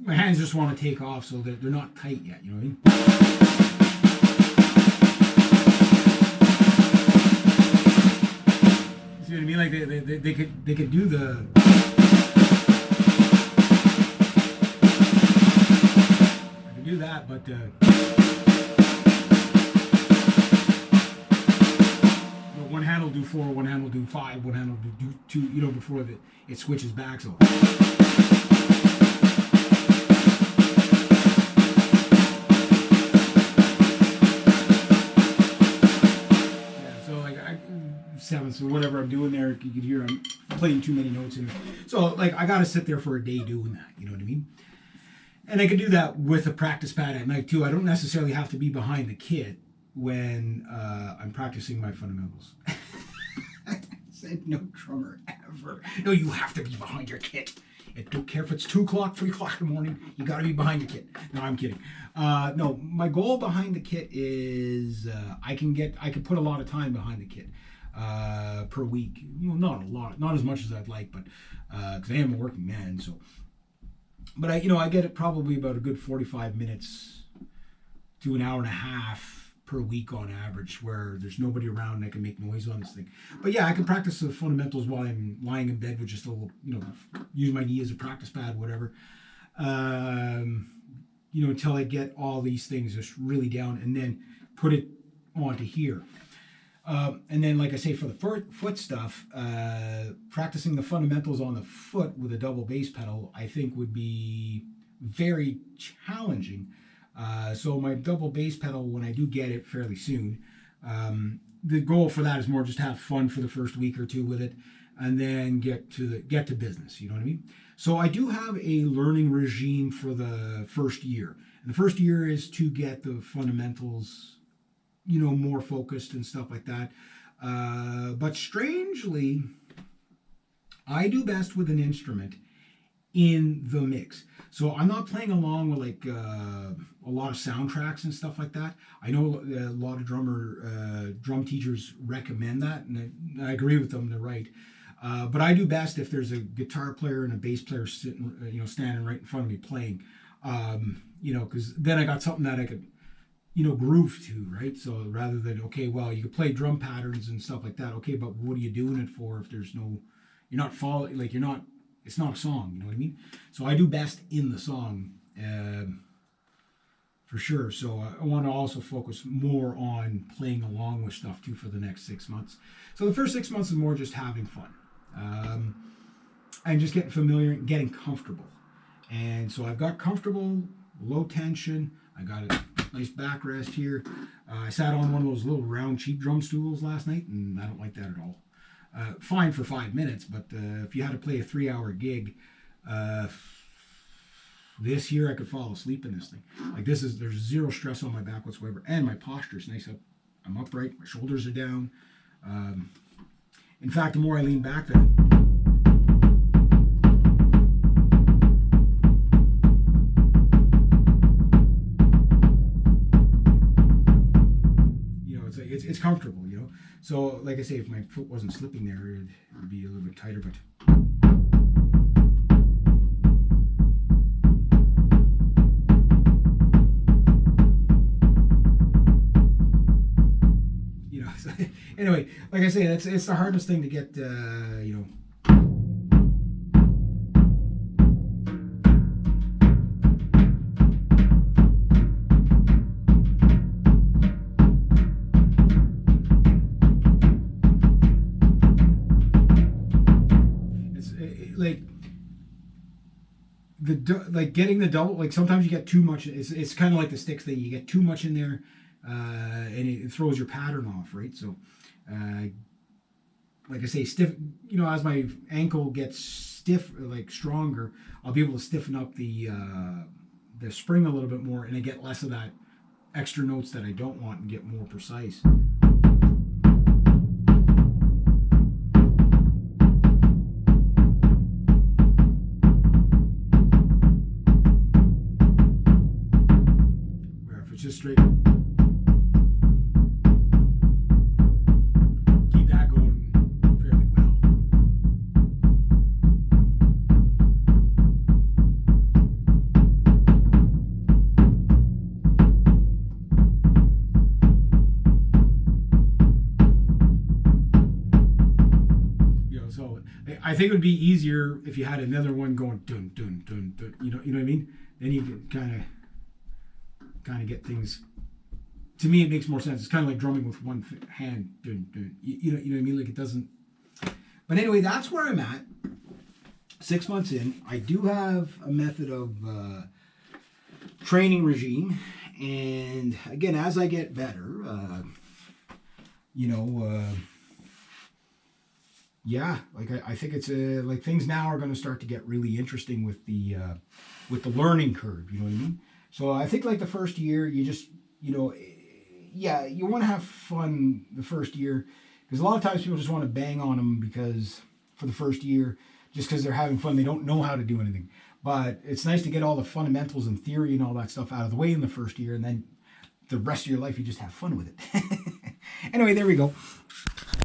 my hands just want to take off, so they're not tight yet. You know what I mean? See what I mean? Like they could do the. I could do that, but. One hand will do 4, one hand will do 5, one hand will do 2, you know, before it switches back. So. Yeah, so like 7th or whatever I'm doing there, you could hear I'm playing too many notes in there. So like I got to sit there for a day doing that, you know what I mean? And I could do that with a practice pad at night too. I don't necessarily have to be behind the kit when I'm practicing my fundamentals. I said no drummer ever. No, you have to be behind your kit. I don't care if it's 2 o'clock, 3 o'clock in the morning, you got to be behind your kit. No, I'm kidding. No, my goal behind the kit is I can put a lot of time behind the kit per week. Well, not a lot, not as much as I'd like, but because I am a working man, so. But I get it probably about a good 45 minutes to an hour and a half per week on average, where there's nobody around and I can make noise on this thing. But yeah, I can practice the fundamentals while I'm lying in bed with just a little, use my knee as a practice pad, whatever. Until I get all these things just really down, and then put it onto here. And then, like I say, for the foot stuff, practicing the fundamentals on the foot with a double bass pedal, I think would be very challenging. So my double bass pedal, when I do get it fairly soon, the goal for that is more just have fun for the first week or 2 with it, and then get to business. You know what I mean? So I do have a learning regime for the first year, and the first year is to get the fundamentals, more focused and stuff like that. But strangely, I do best with an instrument in the mix. So I'm not playing along with like a lot of soundtracks and stuff like that. I know a lot of drum teachers recommend that, and I agree with them. They're right. But I do best if there's a guitar player and a bass player sitting, standing right in front of me playing. Because then I got something that I could, groove to, right? So rather than, okay, well, you could play drum patterns and stuff like that. Okay, but what are you doing it for if there's no, you're not following, like it's not a song, you know what I mean? So I do best in the song, for sure. So I want to also focus more on playing along with stuff too for the next 6 months. So the first 6 months is more just having fun, and just getting familiar and getting comfortable. And so I've got comfortable, low tension. I got a nice backrest here. I sat on one of those little round cheap drum stools last night, and I don't like that at all. Fine for 5 minutes, but if you had to play a 3-hour gig, this year I could fall asleep in this thing. Like there's zero stress on my back whatsoever, and my posture's nice. I'm upright, my shoulders are down. In fact, the more I lean back, it's comfortable, So, like I say, if my foot wasn't slipping there, it would be a little bit tighter, but. So, anyway, like I say, it's the hardest thing to get, getting the double, like sometimes you get too much. It's kind of like the sticks thing. You get too much in there, and it throws your pattern off, right? So, like I say, stiff. As my ankle gets stiff, like stronger, I'll be able to stiffen up the spring a little bit more, and I get less of that extra notes that I don't want, and get more precise. Just straight. Keep that going fairly well. I think it would be easier if you had another one going dun dun dun dun. You know what I mean? Then you can kind of get things. To me, it makes more sense. It's kind of like drumming with one hand. Dun, dun. You know what I mean? Like it doesn't. But anyway, that's where I'm at. 6 months in, I do have a method of training regime, and again, as I get better, yeah, like I think it's like things now are going to start to get really interesting with the learning curve. You know what I mean? So I think like the first year, you just yeah, you want to have fun the first year, because a lot of times people just want to bang on them because for the first year, just because they're having fun, they don't know how to do anything. But it's nice to get all the fundamentals and theory and all that stuff out of the way in the first year, and then the rest of your life you just have fun with it. Anyway, there we go.